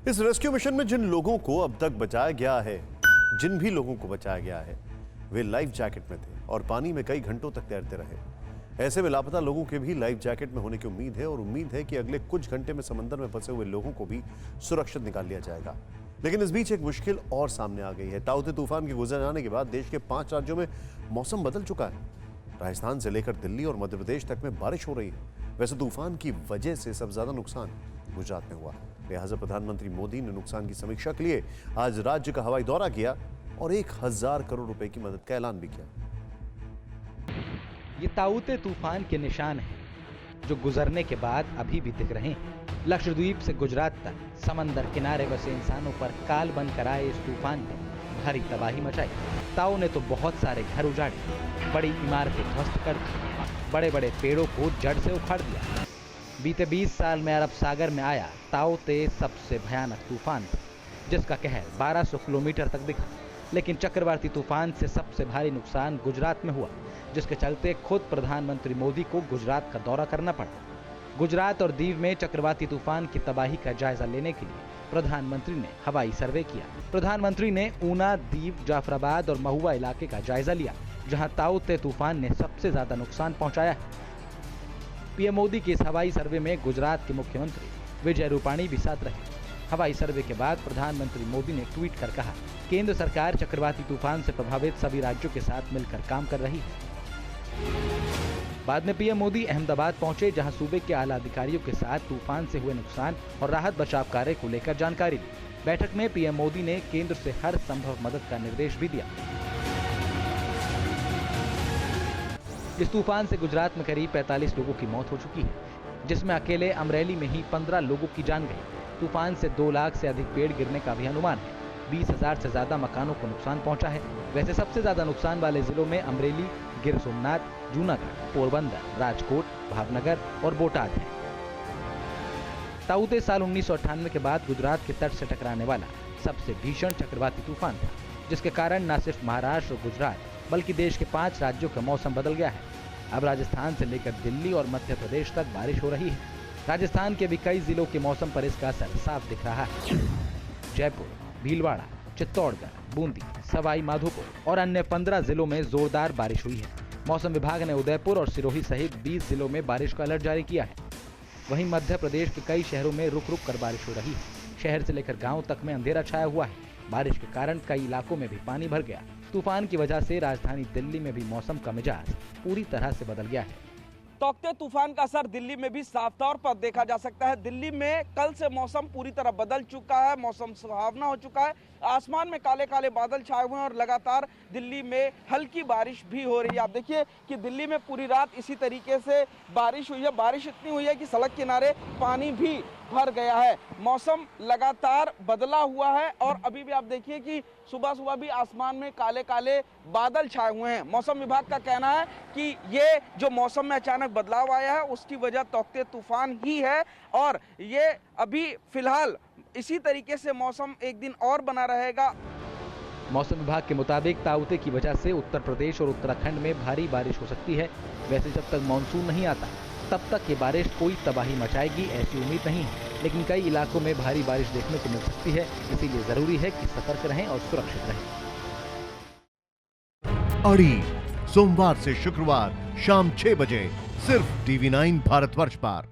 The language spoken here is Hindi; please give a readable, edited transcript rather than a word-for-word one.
इस रेस्क्यू मिशन में जिन लोगों को अब तक बचाया गया है, जिन भी लोगों को बचाया गया है, वे लाइफ जैकेट में थे और पानी में कई घंटों तक तैरते रहे। ऐसे में लापता लोगों के भी लाइफ जैकेट में होने की उम्मीद है और उम्मीद है कि अगले कुछ घंटे में समंदर में फंसे हुए लोगों को भी सुरक्षित निकाल लिया जाएगा। लेकिन इस बीच एक मुश्किल और सामने आ गई है। ताउते तूफान के गुजर जाने के बाद देश के 5 राज्यों में मौसम बदल चुका है। राजस्थान से लेकर दिल्ली और मध्य प्रदेश तक में बारिश हो रही है। वैसे तूफान की वजह से सबसे ज्यादा नुकसान गुजरात में हुआ है। लिहाजा प्रधानमंत्री मोदी ने नुकसान की समीक्षा के लिए आज राज्य का हवाई दौरा किया और 1000 करोड़ रुपए की मदद का ऐलान भी किया। ये ताउते तूफान के निशान हैं जो गुजरने के बाद अभी भी दिख रहे हैं। लक्षद्वीप से गुजरात तक समंदर किनारे बसे इंसानों पर काल बनकर आए इस तूफान ने भारी तबाही मचाई। ताऊ ने तो बहुत सारे घर उजाड़े, बड़ी इमारतें ध्वस्त कर दी, बड़े बड़े पेड़ों को जड़ से उखाड़ दिया। बीते 20 साल में अरब सागर में आया ताउते सबसे भयानक तूफान था, जिसका कहर 1200 किलोमीटर तक दिखा। लेकिन चक्रवाती तूफान से सबसे भारी नुकसान गुजरात में हुआ, जिसके चलते खुद प्रधानमंत्री मोदी को गुजरात का दौरा करना पड़ा। गुजरात और दीव में चक्रवाती तूफान की तबाही का जायजा लेने के लिए प्रधानमंत्री ने हवाई सर्वे किया। प्रधानमंत्री ने ऊना, दीव, जाफराबाद और महुआ इलाके का जायजा लिया, जहां ताउते तूफान ने सबसे ज्यादा नुकसान पहुंचाया है। पीएम मोदी के इस हवाई सर्वे में गुजरात के मुख्यमंत्री विजय रूपाणी भी साथ रहे। हवाई सर्वे के बाद प्रधानमंत्री मोदी ने ट्वीट कर कहा, केंद्र सरकार चक्रवाती तूफान से प्रभावित सभी राज्यों के साथ मिलकर काम कर रही है। बाद में पीएम मोदी अहमदाबाद पहुंचे, जहां सूबे के आला अधिकारियों के साथ तूफान से हुए नुकसान और राहत बचाव कार्य को लेकर जानकारी ली। बैठक में पीएम मोदी ने केंद्र से हर संभव मदद का निर्देश भी दिया। इस तूफान से गुजरात में करीब 45 लोगों की मौत हो चुकी है, जिसमें अकेले अमरेली में ही 15 लोगों की जान गई। तूफान से 2 लाख से अधिक पेड़ गिरने का भी अनुमान है। 20,000 से ज्यादा मकानों को नुकसान पहुंचा है। वैसे सबसे ज्यादा नुकसान वाले जिलों में अमरेली, गिर सोमनाथ, जूनागढ़, पोरबंदर, राजकोट, भावनगर और बोटाद है। ताउते साल 1998 के बाद गुजरात के तट से टकराने वाला सबसे भीषण चक्रवाती तूफान था, जिसके कारण न सिर्फ महाराष्ट्र और गुजरात बल्कि देश के 5 राज्यों का मौसम बदल गया है। अब राजस्थान से लेकर दिल्ली और मध्य प्रदेश तक बारिश हो रही है। राजस्थान के भी कई जिलों के मौसम पर इसका असर साफ दिख रहा है। जयपुर, भीलवाड़ा, चित्तौड़गढ़, बूंदी, सवाई माधोपुर और अन्य 15 जिलों में जोरदार बारिश हुई है। मौसम विभाग ने उदयपुर और सिरोही सहित 20 जिलों में बारिश का अलर्ट जारी किया है। वहीं मध्य प्रदेश के कई शहरों में रुक रुक कर बारिश हो रही है। शहर से लेकर गांव तक में अंधेरा छाया हुआ है। बारिश के कारण कई इलाकों में भी पानी भर गया। तूफान की वजह से राजधानी दिल्ली में भी मौसम का मिजाज पूरी तरह से बदल गया है। ताउते तूफान का असर दिल्ली में भी साफ तौर पर देखा जा सकता है। दिल्ली में कल से मौसम पूरी तरह बदल चुका है, मौसम सुहावना हो चुका है। आसमान में काले काले बादल छाए हुए हैं और लगातार दिल्ली में हल्की बारिश भी हो रही है। आप देखिए कि दिल्ली में पूरी रात इसी तरीके से बारिश हुई है। बारिश इतनी हुई है कि सड़क किनारे पानी भी भर गया है। मौसम लगातार बदला हुआ है और अभी भी आप देखिए कि सुबह सुबह भी आसमान में काले काले बादल छाए हुए हैं। मौसम विभाग का कहना है कि ये जो मौसम में अचानक बदलाव आया है उसकी वजह ताउते तूफान ही है और ये अभी फिलहाल इसी तरीके से मौसम एक दिन और बना रहेगा। मौसम विभाग के मुताबिक ताउते की वजह से उत्तर प्रदेश और उत्तराखंड में भारी बारिश हो सकती है। वैसे जब तक मानसून नहीं आता तब तक ये बारिश कोई तबाही मचाएगी ऐसी उम्मीद नहीं है, लेकिन कई इलाकों में भारी बारिश देखने को मिल सकती है। इसीलिए जरूरी है कि सतर्क रहें और सुरक्षित रहें। अड़ी सोमवार से शुक्रवार शाम 6 बजे सिर्फ TV9 भारतवर्ष पर।